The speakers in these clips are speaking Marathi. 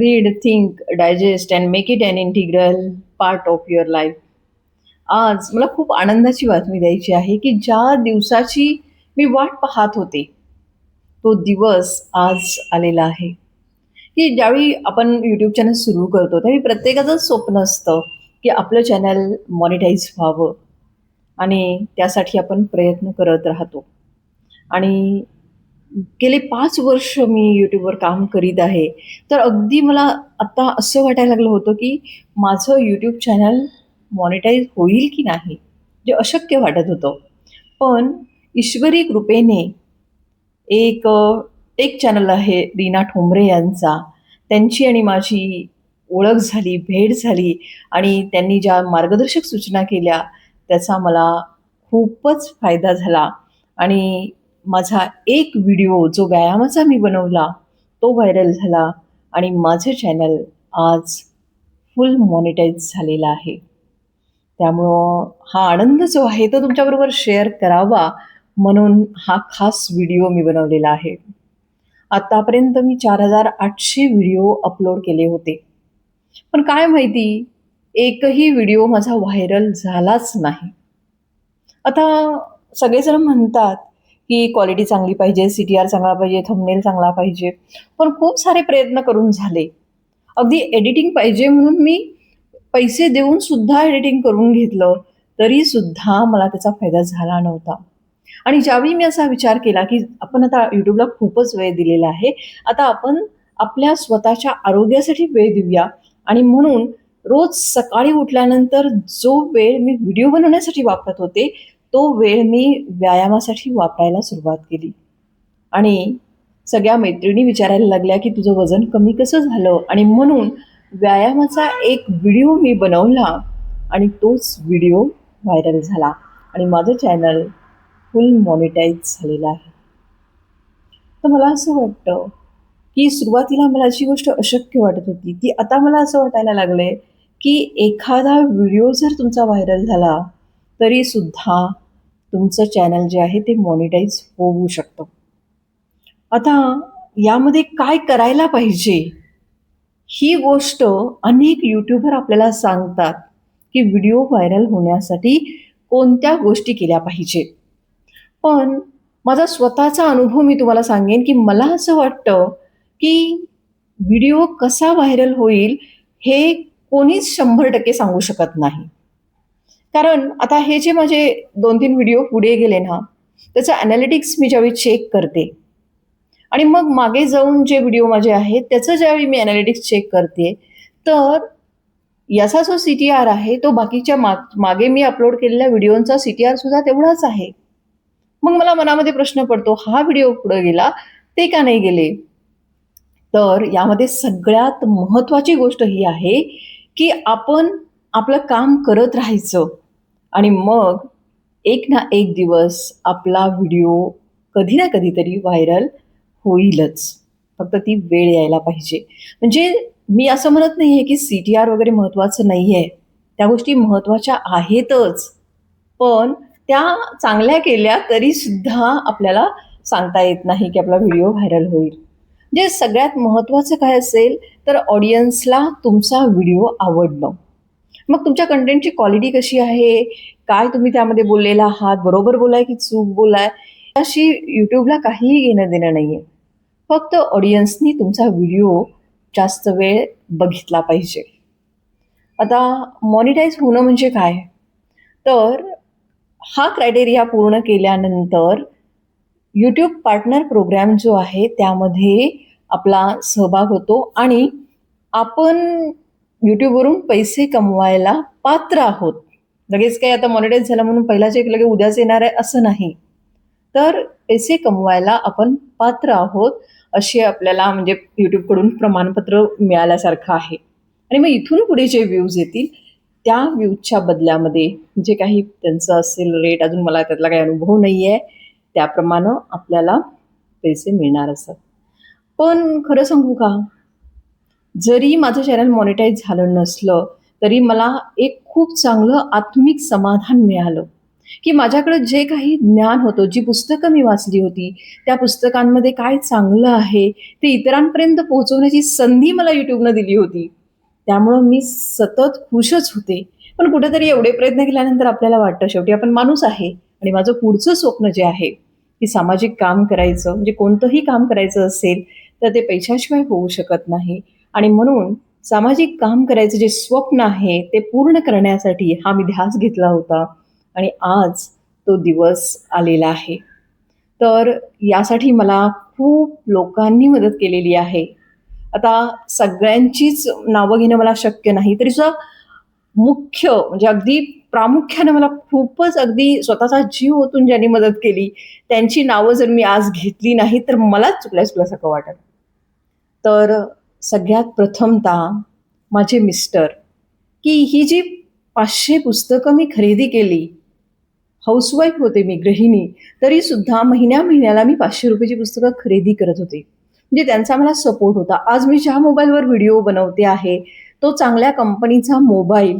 Read, think, digest and make it an integral part of your life. आज मला खूप आनंदाची बातमी द्यायची आहे की ज्या दिवसाची मी वाट पाहत होते, तो दिवस आज आलेला आहे. की ज्यावेळी आपण यूट्यूब चॅनल सुरू करतो त्यावेळी प्रत्येकाचं स्वप्न असतं की आपलं चॅनल मॉनिटाईज व्हावं आणि त्यासाठी आपण प्रयत्न करत राहतो. आणि गेले 5 वर्ष मी यूट्यूबवर काम करीत आहे. तर अगदी मला आता असं वाटायला लागलं होतं, की माझं यूट्यूब चॅनल मॉनिटाईज होईल की नाही? जे अशक्य वाटत होतं. पण ईश्वरी कृपेने एक टेक चॅनल आहे रीना ठोंबरे यांचा. त्यांची आणि माझी ओळख झाली, भेट झाली आणि त्यांनी ज्या मार्गदर्शक सूचना केल्या, त्याचा मला खूपच फायदा झाला आणि माझा एक व्हिडिओ जो व्यायामाचा मी बनवला, तो व्हायरल झाला आणि माझं चॅनल आज फुल मॉनिटाईज झालेलं आहे. त्यामुळं हा आनंद जो आहे तो तुमच्याबरोबर शेअर करावा म्हणून हा खास व्हिडिओ मी बनवलेला आहे. आतापर्यंत मी 4,800 व्हिडिओ अपलोड केले होते. पण काय माहिती एकही व्हिडिओ माझा व्हायरल झालाच नाही. आता सगळेजण म्हणतात, की क्वालिटी चांगली पाहिजे, सी-टी-आर चांगला पाहिजे, थंबनेल चांगला पाहिजे. पण खूप सारे प्रयत्न करून झाले. अगदी एडिटिंग पाहिजे म्हणून मी पैसे देऊन सुद्धा एडिटिंग करून घेतलं, तरीसुद्धा मला त्याचा फायदा झाला नव्हता. आणि ज्यावेळी मी असा विचार केला, की आपण आता YouTubeला खूपच वेळ दिलेला आहे. आता आपण आपल्या स्वतःच्या आरोग्यासाठी वेळ देऊया आणि म्हणून रोज सकाळी उठल्यानंतर जो वेळ मी व्हिडिओ बनवण्यासाठी वापरत होते, तो वेळ मी व्यायामासाठी वापरायला सुरुवात केली. आणि सगळ्या मैत्रिणी विचारायला लागल्या, की "तुझं वजन कमी कसं झालं?" आणि म्हणून व्यायामाचा एक व्हिडिओ मी बनवला आणि तोच व्हिडिओ व्हायरल झाला आणि माझं चॅनल फुल मॉनिटाईज झालेलं आहे. तर मला असं वाटतं, की सुरुवातीला मला जी गोष्ट अशक्य वाटत होती, ती आता मला असं वाटायला लागलंय, की एखादा व्हिडिओ जर तुमचा व्हायरल झाला, तरीसुद्धा तुमचं चॅनल जे आहे ते मॉनिटाईज होऊ शकतं. आता यामध्ये काय करायला पाहिजे? ही गोष्ट अनेक यूट्यूबर आपल्याला सांगतात, की व्हिडिओ व्हायरल होण्यासाठी कोणत्या गोष्टी केल्या पाहिजे. पण माझा स्वतःचा अनुभव मी तुम्हाला सांगेन, की मला असं वाटतं, की व्हिडिओ कसा व्हायरल होईल हे कोणीच 100% सांगू शकत नाही. कारण आता हे जे माझे 2-3 व्हिडिओ पुढे गेले ना, त्याचं एनालिटिक्स मी ज्यावेळी चेक करते आणि मग मागे जाऊन जे व्हिडिओ माझे आहेत, त्याचं ज्यावेळी मी एनालिटिक्स चेक करते, तर याचा जो सी-टी-आर आहे, तो बाकीच्या मागे मी अपलोड केलेल्या व्हिडिओंचा सी-टी-आर सुद्धा तेवढाच आहे. मग मला मनामध्ये प्रश्न पडतो, हा व्हिडिओ पुढे गेला, ते का नाही गेले? तर यामध्ये सगळ्यात महत्त्वाची गोष्ट ही आहे, की आपण आपलं काम करत राहायचं आणि मग एक ना एक दिवस आपला व्हिडिओ कधी ना कधीतरी व्हायरल होईलच. फक्त ती वेळ यायला पाहिजे. म्हणजे मी असं म्हणत नाहीये, की सी-टी-आर वगैरे महत्त्वाचं नाहीये. त्या गोष्टी महत्त्वाच्या आहेतच. पण त्या चांगल्या केल्या तरीसुद्धा आपल्याला सांगता येत नाही, की आपला व्हिडिओ व्हायरल होईल. म्हणजे सगळ्यात महत्त्वाचं काय असेल, तर ऑडियन्सला तुमचा व्हिडिओ आवडणं. मग तुमच्या कंटेंटची क्वालिटी कशी आहे? काय तुम्ही त्यामध्ये बोललेला आहात? बरोबर बोललाय की चूक बोललाय? त्याशी YouTubeला काहीही घेणं-देणं नाहीये. फक्त ऑडियन्सनी तुमचा व्हिडिओ जास्त वेळ बघितला पाहिजे. आता मॉनिटाईज होणं म्हणजे काय? तर हा क्रायटेरिया पूर्ण केल्यानंतर YouTube पार्टनर प्रोग्राम जो आहे त्यामध्ये आपला सहभाग होतो आणि आपण YouTubeवरून पैसे कमवायला पात्र आहोत. लगेच काही आता मॉनिटाईज झालं म्हणून पहिला चेक लगेच उद्याच येणार आहे असं नाही. तर पैसे कमवायला आपण पात्र आहोत अशी आपल्याला म्हणजे YouTubeकडून प्रमाणपत्र मिळाल्यासारखं आहे. आणि मग इथून पुढे जे व्ह्यूज येतील त्या व्ह्यूजच्या बदल्यामध्ये जे काही त्यांचं असेल रेट अजून मला त्यातला काही अनुभव नाही आहे. त्याप्रमाणे आपल्याला पैसे मिळणार असतात. पण खरं सांगू का? जरी माझं चॅनल मॉनिटाईज झालं नसलं, तरी मला एक खूप चांगलं आत्मिक समाधान मिळालं. की माझ्याकडं जे काही ज्ञान होतं, जी पुस्तकं मी वाचली होती, त्या पुस्तकांमध्ये काय चांगलं आहे, ते इतरांपर्यंत पोहोचवण्याची संधी मला YouTubeनं दिली होती. त्यामुळं मी सतत खुशच होते. पण कुठेतरी एवढे प्रयत्न केल्यानंतर आपल्याला वाटतं शेवटी आपण माणूस आहे आणि माझं पुढचं स्वप्न जे आहे, की सामाजिक काम करायचं म्हणजे कोणतंही काम करायचं असेल, तर ते पैशाशिवाय होऊ शकत नाही आणि म्हणून सामाजिक काम करायचं जे स्वप्न आहे, ते पूर्ण करण्यासाठी हा मी ध्यास घेतला होता आणि आज तो दिवस आलेला आहे. तर यासाठी मला खूप लोकांनी मदत केलेली आहे. आता सगळ्यांचीच नावं घेणं मला शक्य नाही, तरीसुद्धा मुख्य म्हणजे अगदी प्रामुख्याने मला खूपच अगदी स्वतःचा जीव ओतून ज्यांनी मदत केली, त्यांची नावं जर मी आज घेतली नाही, तर मलाच चुकल्या-चुकल्यासारखं वाटेल. तर सगळ्यात प्रथमतः माझे मिस्टर, की ही जी 500 पुस्तकं मी खरेदी केली, हाउसवाईफ होते मी, गृहिणी. तरीसुद्धा महिन्या-महिन्याला मी ₹500 ची पुस्तकं खरेदी करत होते. म्हणजे त्यांचा मला सपोर्ट होता. आज मी ज्या मोबाईलवर व्हिडिओ बनवते आहे, तो चांगल्या कंपनीचा मोबाईल,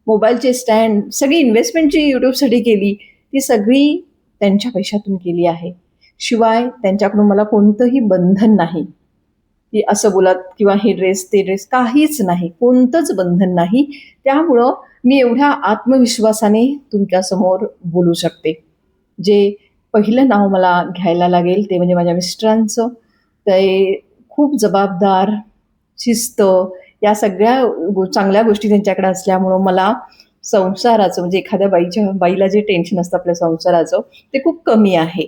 मोबाईलचे स्टँड, सगळी इन्व्हेस्टमेंट जी YouTubeसाठी केली, ती सगळी त्यांच्या पैशातून केली आहे. शिवाय त्यांच्याकडून मला कोणतंही बंधन नाही. की असं बोला किंवा हे ड्रेस, ते ड्रेस काहीच नाही. कोणतंच बंधन नाही. त्यामुळं मी एवढ्या आत्मविश्वासाने तुमच्यासमोर बोलू शकते. जे पहिलं नाव मला घ्यायला लागेल ते म्हणजे माझ्या मिस्टरांचं. ते खूप जबाबदार, शिस्त या सगळ्या चांगल्या गोष्टी त्यांच्याकडे असल्यामुळं मला संसाराचं म्हणजे एखाद्या बाईला जे टेन्शन असतं आपल्या संसाराचं, ते खूप कमी आहे.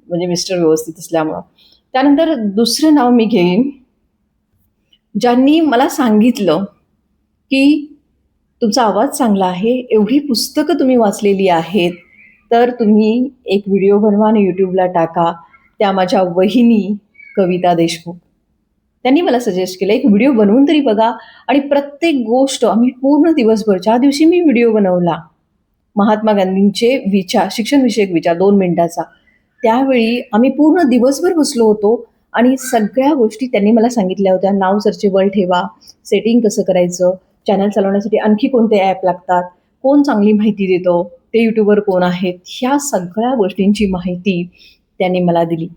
म्हणजे मिस्टर व्यवस्थित असल्यामुळं. त्यानंतर दुसरं नाव मी घेईन, ज्यांनी मला सांगितलं, की तुमचा आवाज चांगला आहे, एवढी पुस्तकं तुम्ही वाचलेली आहेत, तर तुम्ही एक व्हिडिओ बनवा आणि YouTubeला टाका. त्या माझ्या वहिनी कविता देशमुख. त्यांनी मला सजेस्ट केलं, एक व्हिडिओ बनवून तरी बघा आणि प्रत्येक गोष्ट आम्ही पूर्ण दिवसभर ज्या दिवशी मी व्हिडिओ बनवला, महात्मा गांधींचे विचार, शिक्षणविषयक विचार 2 मिनिटाचा. त्यावेळी आम्ही पूर्ण दिवसभर बसलो होतो आणि सगळ्या गोष्टी त्यांनी मला सांगितल्या होत्या. नाव सर्चेबल ठेवा, सेटिंग कसं करायचं, चॅनल चालवण्यासाठी आणखी कोणते ॲप लागतात, कोण चांगली माहिती देतो, ते यूट्यूबर कोण आहेत, ह्या सगळ्या गोष्टींची माहिती त्यांनी मला दिली.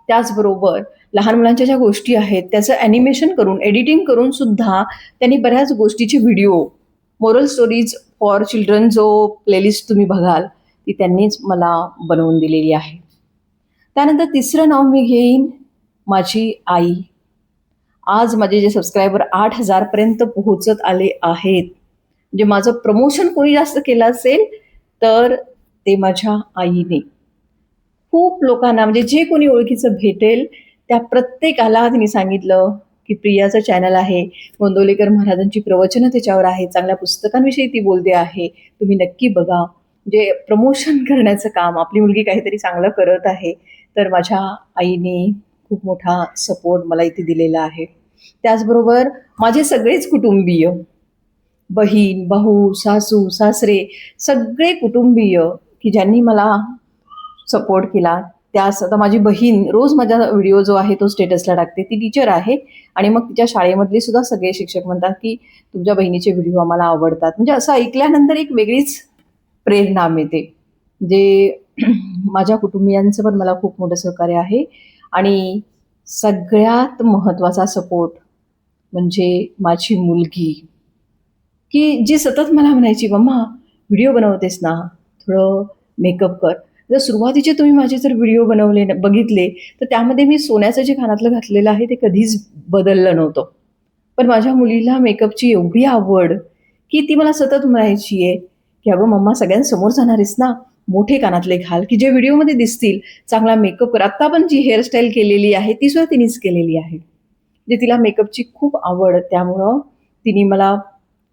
त्याचबरोबर लहान मुलांच्या ज्या गोष्टी आहेत, त्याचं ॲनिमेशन करून, एडिटिंग करून सुद्धा त्यांनी बऱ्याच गोष्टीचे video, moral stories for children जो प्लेलिस्ट तुम्ही बघाल, ती त्यांनीच मला बनवून दिलेली आहे. त्यानंतर तिसरं नाव मी घेईन माझी आई. आज माझे जे सबस्क्रायबर 8,000 पर्यंत पोहोचत आले आहेत. म्हणजे माझं प्रमोशन कोणी जास्त केलं असेल, तर ते माझ्या आईने. खूप लोकांना म्हणजे जे कोणी ओळखीचं भेटेल, त्या प्रत्येकाला तिने सांगितलं, की प्रियाचं चॅनल आहे, गोंदवलेकर महाराजांची प्रवचनं त्याच्यावर आहेत, चांगल्या पुस्तकांविषयी ती बोलते आहे, तुम्ही नक्की बघा. म्हणजे प्रमोशन करण्याचं काम, आपली मुलगी काहीतरी चांगलं करत आहे, तर माझ्या आईने खूप मोठा सपोर्ट मला इथे दिलेला आहे. त्याचबरोबर माझे सगळेच कुटुंबीय, बहीण, भाऊ, सासू, सासरे, सगळे कुटुंबीय की ज्यांनी मला सपोर्ट केला. त्यास आता माझी बहीण रोज माझा व्हिडिओ जो आहे तो स्टेटसला टाकते. ती टीचर आहे आणि मग तिच्या शाळेमधले सुद्धा सगळे शिक्षक म्हणतात, की तुमच्या बहिणीचे व्हिडिओ आम्हाला आवडतात. म्हणजे असं ऐकल्यानंतर एक वेगळीच प्रेरणा मिळते. जे माझ्या कुटुंबियांचं पण मला खूप मोठं सहकार्य आहे आणि सगळ्यात महत्त्वाचा सपोर्ट म्हणजे माझी मुलगी, की जी सतत मला म्हणायची, "मम्मा व्हिडिओ बनवतेस ना, थोडं मेकअप कर." जर सुरुवातीचे तुम्ही माझे जर व्हिडिओ बनवले बघितले, तर त्यामध्ये मी सोन्याचं जे कानातलं घातलेलं आहे ते कधीच बदललं नव्हतं. पण माझ्या मुलीला मेकअपची एवढी आवड, की ती मला सतत म्हणायची आहे, की "अगं मम्मा सगळ्यांसमोर जाणार आहेस ना, मोठे कानातले घाल, की जे व्हिडिओमध्ये दिसतील. चांगला मेकअप कर." आत्ता पण जी हेअरस्टाईल केलेली आहे, ती सुद्धा तिनेच केलेली आहे. म्हणजे तिला मेकअपची खूप आवड, त्यामुळं तिने मला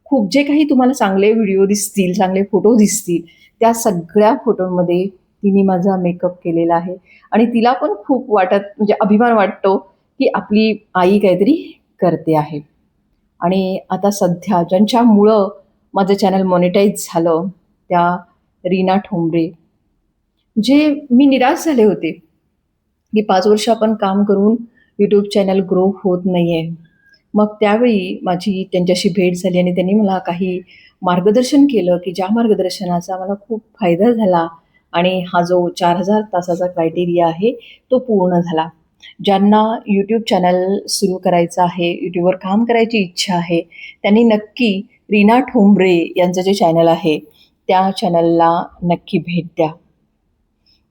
खूप जे काही तुम्हाला चांगले व्हिडिओ दिसतील, चांगले फोटो दिसतील, त्या सगळ्या फोटोंमध्ये तिने माझा मेकअप केलेला आहे आणि तिला पण खूप म्हणजे अभिमान वाटतो, की आपली आई काहीतरी करते आहे. आणि आता सध्या ज्यांच्यामुळं माझं चॅनल मॉनिटाईज झालं, त्या रीना ठोंबरे. जे मी निराश झाले होते, की 5 वर्ष आपण काम करून YouTube चॅनल ग्रो होत नाहीये. मग त्यावेळी माझी त्यांच्याशी भेट झाली आणि त्यांनी मला काही मार्गदर्शन केलं, की ज्या मार्गदर्शनाचा मला खूप फायदा झाला आणि हा जो 4,000 तासाचा क्रायटेरिया आहे, तो पूर्ण झाला. ज्यांना यूट्यूब चॅनल सुरू करायचं आहे, यूट्यूबवर काम करायची इच्छा आहे, त्यांनी नक्की रीना ठोंबरे यांचं जे चॅनल आहे, त्या चॅनलला नक्की भेट द्या.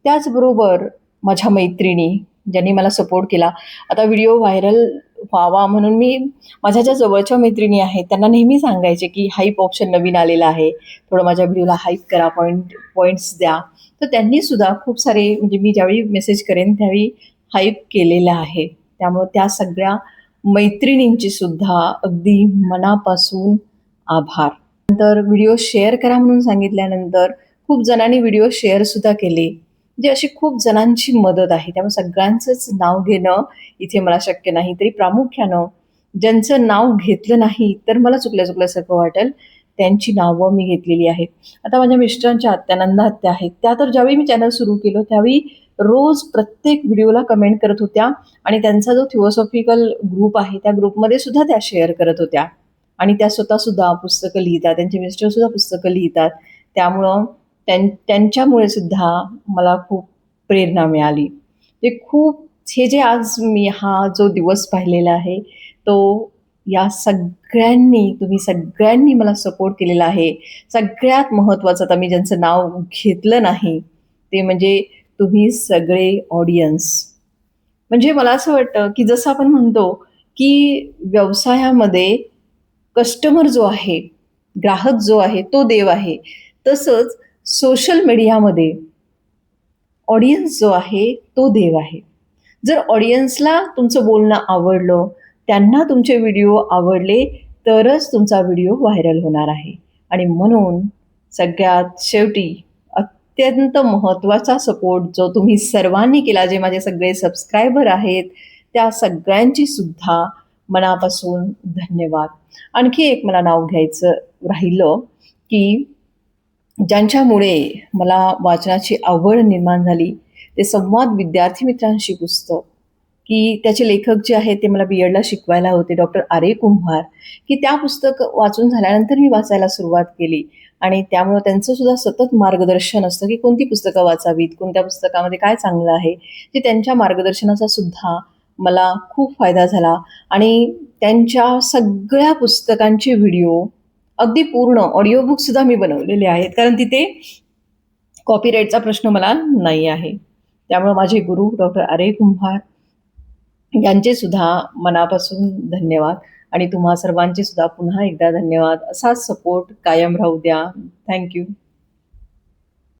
त्याचबरोबर माझ्या मैत्रिणी ज्यांनी मला सपोर्ट केला. आता व्हिडिओ व्हायरल व्हावा म्हणून मी माझ्या ज्या जवळच्या मैत्रिणी आहेत त्यांना नेहमी सांगायचे, की हाईप ऑप्शन नवीन आलेला आहे. थोडं माझ्या व्हिडिओला हाईप करा, पॉइंट्स द्या. तर त्यांनी सुद्धा खूप सारे म्हणजे मी ज्यावेळी मेसेज करेन त्यावेळी हाईप केलेलं आहे. त्यामुळं त्या सगळ्या मैत्रिणींची सुद्धा अगदी मनापासून आभार. नंतर व्हिडिओ शेअर करा म्हणून सांगितल्यानंतर खूप जणांनी व्हिडिओ शेअरसुद्धा केले. म्हणजे अशी खूप जणांची मदत आहे. त्यामुळे सगळ्यांचंच नाव घेणं इथे मला शक्य नाही. तरी प्रामुख्यानं ज्यांचं नाव घेतलं नाही तर मला चुकल्यासारखं वाटेल, त्यांची नावं मी घेतलेली आहेत. आता माझ्या मिस्टरांच्या आत्या, नंदा आत्या आहेत. त्या तर ज्यावेळी मी चॅनल सुरू केलं त्यावेळी रोज प्रत्येक व्हिडिओला कमेंट करत होत्या आणि त्यांचा जो थिओसॉफिकल ग्रुप आहे त्या ग्रुपमध्ये सुद्धा त्या शेअर करत होत्या. आणि त्या स्वतःसुद्धा पुस्तकं लिहितात. त्यांचे मिस्टरसुद्धा पुस्तकं लिहितात. त्यामुळं त्यांच्यामुळे सुद्धा मला खूप प्रेरणा मिळाली. ते खूप हे जे आज मी हा जो दिवस पाहिलेला आहे, तो या सगळ्यांनी तुम्ही सगळ्यांनी मला सपोर्ट केलेला आहे. सगळ्यात महत्त्वाचं आता मी ज्यांचं नाव घेतलं नाही, ते म्हणजे तुम्ही सगळे ऑडियन्स. म्हणजे मला असं वाटतं, की जसं आपण म्हणतो, की व्यवसायामध्ये कस्टमर जो आहे, ग्राहक जो आहे, तो देव आहे. तसंच सोशल मीडियामध्ये ऑडियन्स जो आहे, तो देव आहे. जर ऑडियन्सला तुमचं बोलणं आवडलं, त्यांना तुमचे व्हिडिओ आवडले, तरच तुमचा व्हिडिओ व्हायरल होणार आहे. आणि म्हणून सगळ्यात शेवटी अत्यंत महत्त्वाचा सपोर्ट जो तुम्ही सर्वांनी केला, जे माझे सगळे सबस्क्रायबर आहेत, त्या सगळ्यांची सुद्धा मनापासून धन्यवाद. आणखी एक मला नाव घ्यायचं राहिलं, की ज्यांच्यामुळे मला वाचनाची आवड निर्माण झाली, ते संवाद विद्यार्थी मित्रांशी पुस्तक, की त्याचे लेखक जे आहेत ते मला बी-एडला शिकवायला होते, डॉक्टर आर. ए. कुंभार, की त्या पुस्तक वाचून झाल्यानंतर मी वाचायला सुरुवात केली आणि त्यामुळं त्यांचं सुद्धा सतत मार्गदर्शन असतं, की कोणती पुस्तकं वाचावीत, कोणत्या पुस्तकामध्ये काय चांगलं आहे. ते त्यांच्या मार्गदर्शनाचा सुद्धा मला खूप फायदा झाला आणि त्यांच्या सगळ्या पुस्तकांचे व्हिडिओ अगदी पूर्ण ऑडिओ बुकसुद्धा मी बनवलेले आहेत. कारण तिथे कॉपीराईटचा प्रश्न मला नाही आहे. त्यामुळे माझे गुरु डॉक्टर आर. ए. कुंभार यांचे सुद्धा मनापासून धन्यवाद आणि तुम्हा सर्वांचे सुद्धा पुन्हा एकदा धन्यवाद. असाच सपोर्ट कायम राहू द्या. Thank you.